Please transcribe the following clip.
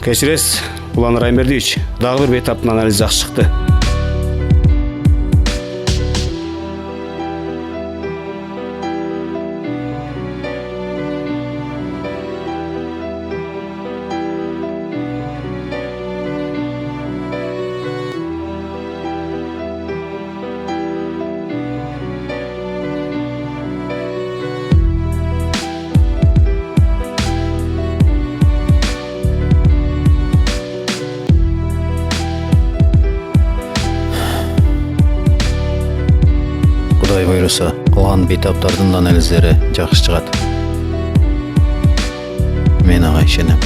Кечиресиз, Улан Райымбердиевич, дагы бир бейтаптын анализи жакшы чыкты. Кудай буйруса, калган бейтаптардын анализдери жакшы чыгат. Мен ага ишенем.